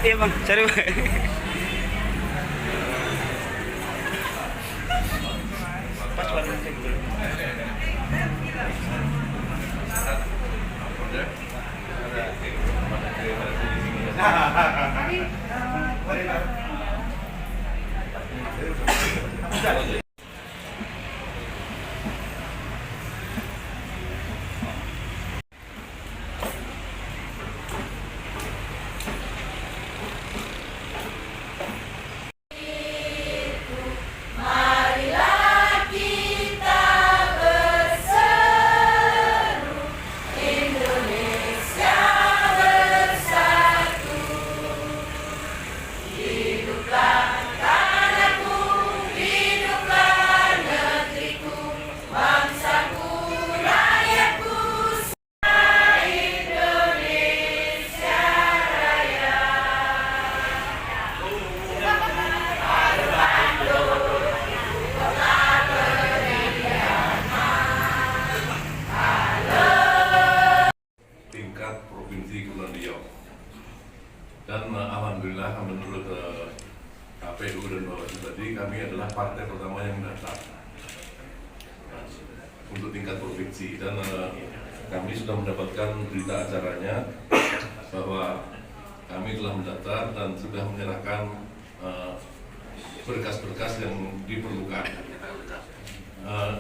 Iya bang, cari bang. Pas warna dulu. Dan alhamdulillah menurut KPU dan Bawaslu tadi kami adalah partai pertama yang mendaftar untuk tingkat provinsi dan kami sudah mendapatkan berita acaranya bahwa kami telah mendaftar dan sudah menyerahkan berkas-berkas yang diperlukan.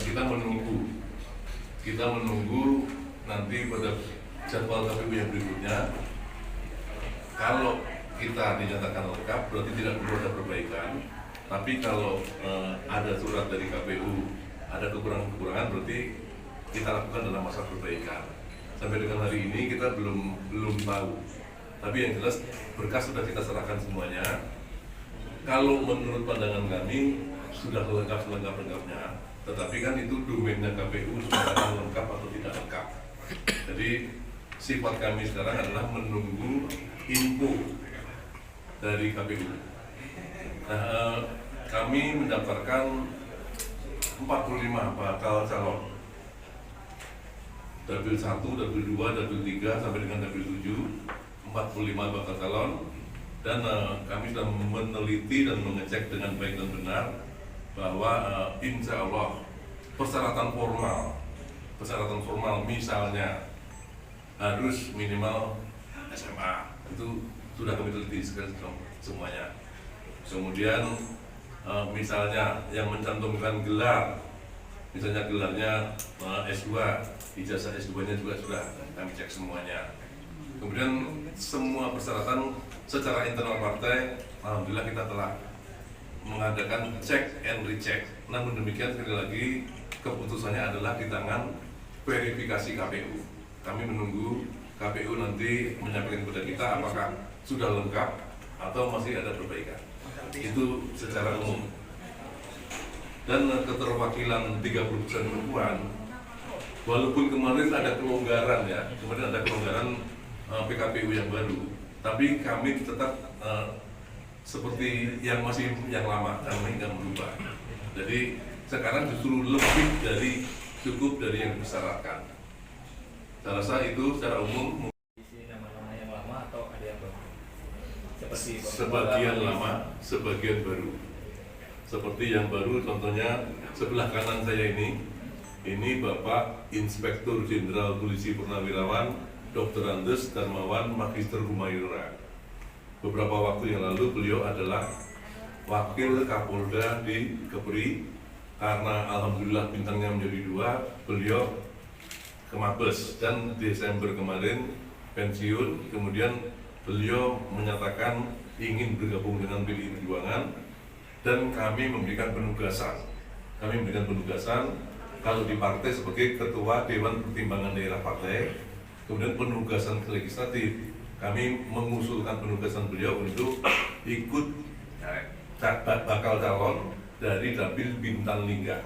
Kita menunggu nanti pada jadwal KPU yang berikutnya. Kalau kita dinyatakan lengkap berarti tidak perlu ada perbaikan. Tapi kalau ada surat dari KPU ada kekurangan-kekurangan berarti kita lakukan dalam masa perbaikan. Sampai dengan hari ini kita belum tahu. Tapi yang jelas berkas sudah kita serahkan semuanya. Kalau menurut pandangan kami sudah lengkap-lengkapnya, tetapi kan itu domainnya KPU sudah akan lengkap atau tidak lengkap. Jadi sifat kami sekarang adalah menunggu info dari KPU. Nah, kami mendaftarkan 45 bakal calon. Dapil 1, Dapil 2, Dapil 3 sampai dengan Dapil 7, 45 bakal calon. Dan kami sudah meneliti dan mengecek dengan baik dan benar bahwa insya Allah persyaratan formal misalnya harus minimal SMA itu sudah kami teliti semuanya. Kemudian misalnya yang mencantumkan gelar, misalnya gelarnya S2, ijazah S2-nya juga sudah kami cek semuanya. Kemudian semua persyaratan secara internal partai, alhamdulillah kita telah mengadakan cek and recheck. Namun demikian sekali lagi keputusannya adalah di tangan verifikasi KPU. Kami menunggu KPU nanti menyampaikan kepada kita apakah sudah lengkap atau masih ada perbaikan. Itu secara umum. Dan keterwakilan 30% perempuan, walaupun kemarin ada kelonggaran ya, kemarin ada kelonggaran PKPU yang baru, tapi kami tetap seperti yang lama, kami nggak merubah. Jadi sekarang justru lebih dari cukup dari yang disyaratkan. Saya rasa itu secara umum. Nama-nama yang lama atau ada yang baru? Sebagian lama, sebagian baru. Seperti yang baru, contohnya sebelah kanan saya ini Bapak Inspektur Jenderal Polisi Purnawirawan Dr. Andes Darmawan Magister Humayura. Beberapa waktu yang lalu beliau adalah Wakil Kapolda di Kepri. Karena alhamdulillah bintangnya menjadi 2, beliau ke Mabes dan Desember kemarin pensiun. Kemudian beliau menyatakan ingin bergabung dengan PDI Perjuangan dan kami memberikan penugasan. Kalau di partai sebagai Ketua Dewan Pertimbangan Daerah Partai, kemudian penugasan ke legislatif. Kami mengusulkan penugasan beliau untuk ikut bakal calon dari Dapil Bintang Lingga.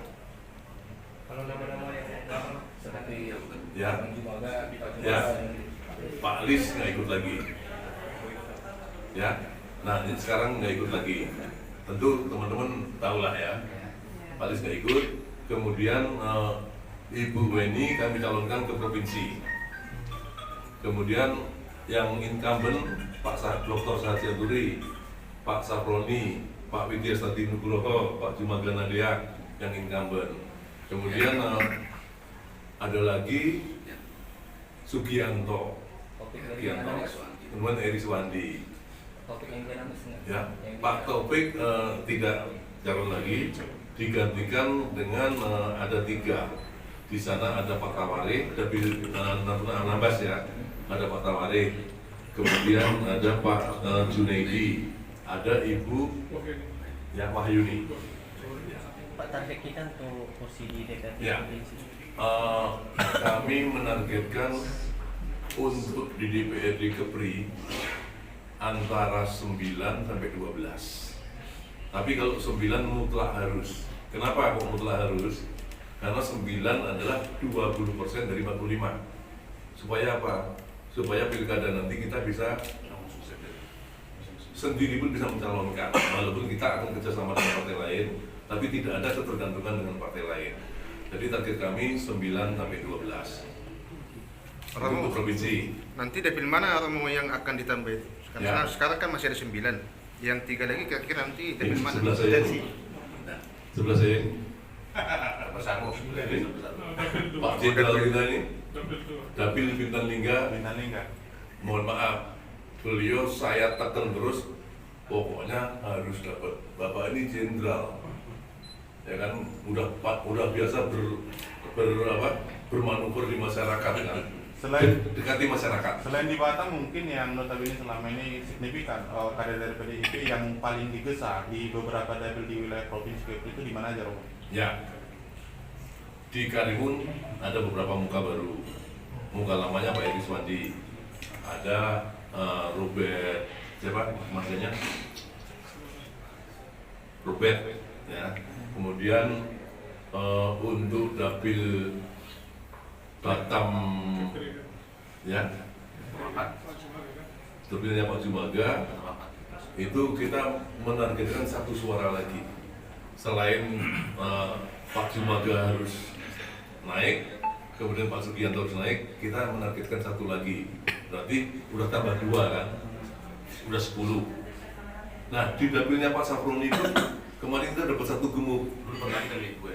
Kalau nama-nama yang lama seperti Ya, Jumaga, Pak Alis nggak ikut lagi. Ya, nah ini sekarang nggak ikut lagi. Tentu teman-teman tahulah ya, Pak Alis nggak ikut. Kemudian Ibu Weni kami calonkan ke provinsi. Kemudian yang incumbent Dr. Satyaturi, Pak Saproni, Pak Widya Stati Nugroho, Pak Jumaga Nadia yang incumbent. Kemudian ada lagi Sugianto, kemudian Eri Suwandi. Topik yang dinamis nggak? Ya, Pak Taufik tidak calon lagi, digantikan dengan ada 3. Di sana ada Pak Tawari, Dapil Anambas ya, ada Pak Tawari. Kemudian ada Pak Junaidi, ada Ibu ya Wahyuni. Pak, target kita untuk kursi di DPRD Ya. Kami menargetkan untuk di DPRD Kepri antara 9 sampai 12. Tapi kalau 9 mutlak harus. Kenapa kok mutlak harus? Karena 9 adalah 20% dari 45. Supaya apa? Supaya pilkada nanti kita bisa sendiri pun bisa mencalonkan. Walaupun kita akan kerjasama dengan partai lain, tapi tidak ada ketergantungan dengan partai lain. Jadi target kami 9 sampai 12. Untuk provinsi. Nanti dapil mana Romo yang akan ditambah itu? Karena sekarang kan masih ada 9. Yang 3 lagi kira-kira nanti dapil mana? Sebelah saya. Sebelah saya. Bersanggup. Pak Jenderal kita ini, Dapil Bintang Lingga. Mohon maaf, beliau saya tekan terus, pokoknya harus dapat. Bapak ini jenderal, ya kan, udah biasa bermanuver di masyarakat kan. Dekati masyarakat. Selain di Batam mungkin yang notabene selama ini signifikan kader dari PDIP yang paling digesa di beberapa dapil di wilayah provinsi Kepri itu di mana aja, Romo? Ya, di Karimun ada beberapa muka baru. Muka lamanya Pak Eri Suwandi, ada Robert, siapa maksudnya? Robert, ya. Kemudian untuk dapil Batam, ya, dapilnya Pak Jumaga, itu kita menargetkan 1 suara lagi. Selain Pak Jumaga harus naik, kemudian Pak Sugianto harus naik, kita menargetkan 1 lagi. Berarti udah tambah 2 kan, udah 10. Nah, di dapilnya Pak Saproni itu kemarin kita dapat 1 gemuk.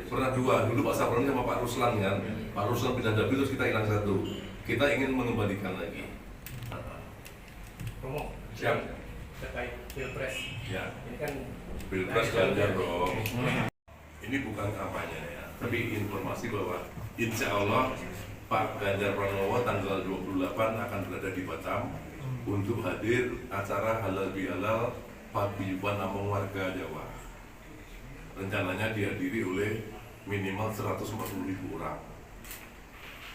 Pernah 2, dulu Pak Saproni sama Pak Ruslan kan. Pak Ruslan pindah dapil terus kita hilang 1. Kita ingin mengembalikan lagi. Romo, Siap. terkait pilpres. Ya. Ini kan Pilpres Ganjar dong. Ini bukan kampanye ya, tapi informasi bahwa insya Allah Pak Ganjar Pranowo tanggal 28 akan berada di Batam untuk hadir acara halal bihalal paguyuban Among warga Jawa. Rencananya dihadiri oleh minimal 140.000 orang.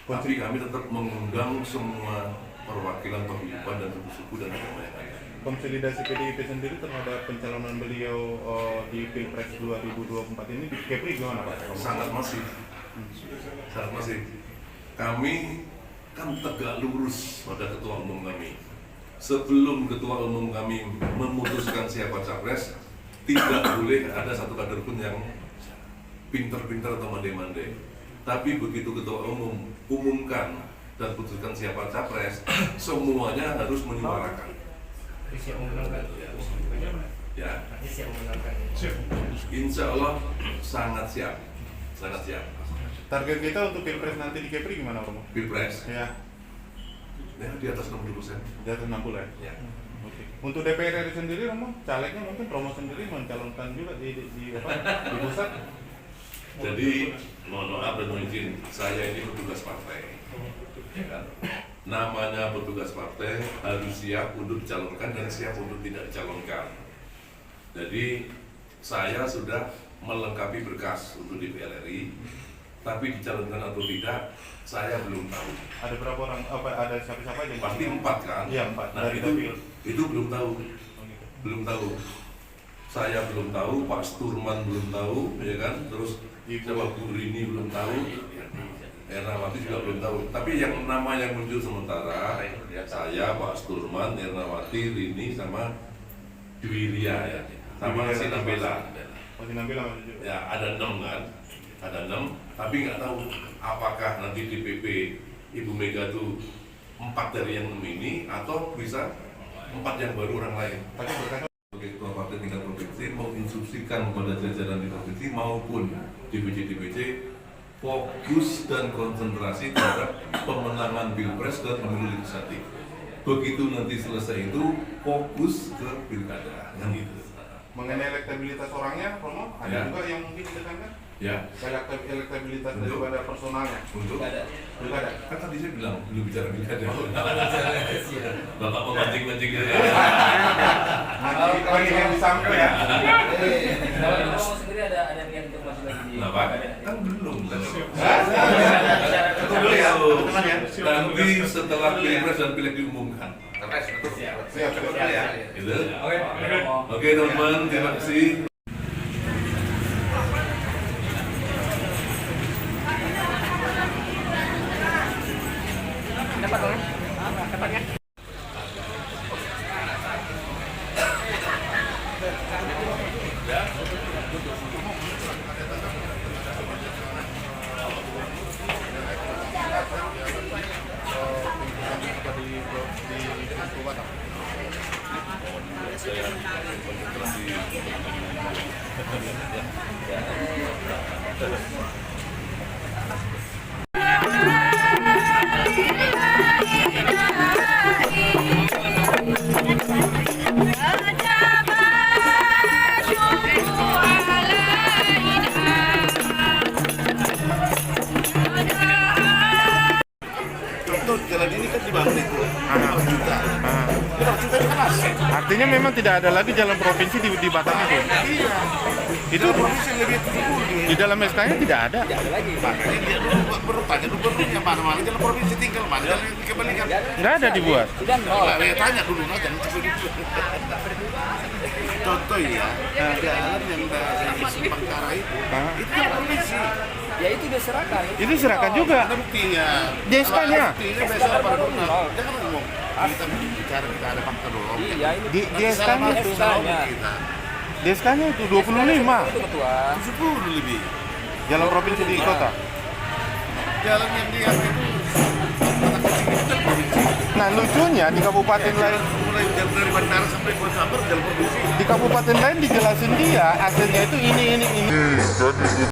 Tapi kami tetap mengundang semua perwakilan paguyuban dan suku-suku dan agama yang ada. Konsolidasi PDIP sendiri terhadap pencalonan beliau di Pilpres 2024 ini di Kepri gimana, Pak? Sangat masif. Sangat masif. Kami kan tegak lurus pada ketua umum kami. Sebelum ketua umum kami memutuskan siapa capres, tidak boleh ada satu kader pun yang pinter-pinter atau mande-mande. Tapi begitu ketua umum umumkan dan putuskan siapa capres, semuanya harus menyuarakan. siap memenangkan. Ya, Siap memenangkan. insya Allah sangat siap, sangat siap. Target kita untuk Pilpres nanti di Kepri gimana, Romo? Pilpres, Ya, ya di atas 60%. di atas 60 ya? Ya. Oke. Untuk DPR RI sendiri, Romo, calegnya mungkin Romo sendiri mencalonkan juga di pusat. Jadi mohon maaf dan mohon izin, saya ini petugas partai. Ya kan? Namanya petugas partai harus siap untuk dicalonkan dan siap untuk tidak dicalonkan. Jadi saya sudah melengkapi berkas untuk DPR RI, tapi dicalonkan atau tidak, saya belum tahu. Ada berapa orang? Ada siapa-siapa aja? Pasti 4 kan? Iya, 4. Nah Dari itu dapil. belum tahu, Oh, gitu. belum tahu. Saya belum tahu, Pak Sturman belum tahu, ya kan? Terus siapa Bu Rini belum tahu, Ernawati juga belum tahu. Tapi yang nama yang muncul sementara, saya, Pak Sturman, Ernawati, Rini, sama Dwi Ria ya, sama Sinambela. Masih Nabila masih juga. Ya ada 6 kan, ada 6. Tapi nggak tahu apakah nanti DPP Ibu Mega tuh 4 dari yang 6 ini atau bisa 4 yang baru orang lain. Tapi berkaitan Sebagai ketua partai tingkat provinsi menginstruksikan kepada jajaran di provinsi maupun DPC fokus dan konsentrasi terhadap pemenangan pilpres dan pemilu legislatif. Begitu nanti selesai itu fokus ke pilkada, kan gitu. mengenai elektabilitas orangnya, Romo, ada Ya. juga yang mungkin ditekankan? Ya, Elektabilitas Untuk? daripada personalnya. untuk Pilkada. kan tadi saya bilang belum bicara pilkada. Bapak memancing-mancing ya. Lagi yang disampaikan ya. Kalau di Romo sendiri ada niat untuk masuk lagi di Kenapa? pilkada? Kan belum. Dulu ya, teman ya. Nanti setelah pilpres dan pileg diumumkan. Siap, ya. Gitu. Oke, Romo. Oke teman-teman, terima kasih. Contoh jalan ini kan dibangun itu 4 juta. Ini 4 juta itu kan aset. Artinya memang tidak ada lagi jalan provinsi di Batam itu. Iya. Itu provinsi yang lebih 70. di dalam SK-nya tidak ada. Makanya dia dulu bertanya gubernurnya mana jalan provinsi tinggal mana jalan yang dikembalikan. Nggak ada dibuat. Oh, ya tanya dulu jangan coba dulu. Contoh ya, jalan yang dari Simpang Kara itu kan provinsi. Ya itu diserahkan. Itu serahkan juga. Ada buktinya. Di SK-nya? Buktinya besok paripurna. Jangan ngomong. Kita bicara kita ada fakta dulu. Iya, ini Di SK-nya itu. SK-nya. Di SK-nya itu 25 itu ketua. 70 lebih. jalan provinsi di kota. Jalan yang dia itu kota kecil itu kan provinsi. Nah lucunya di kabupaten lain, Mulai dari bandara sampai Kota Sabar jalan provinsi. di kabupaten lain dijelasin dia aslinya itu ini.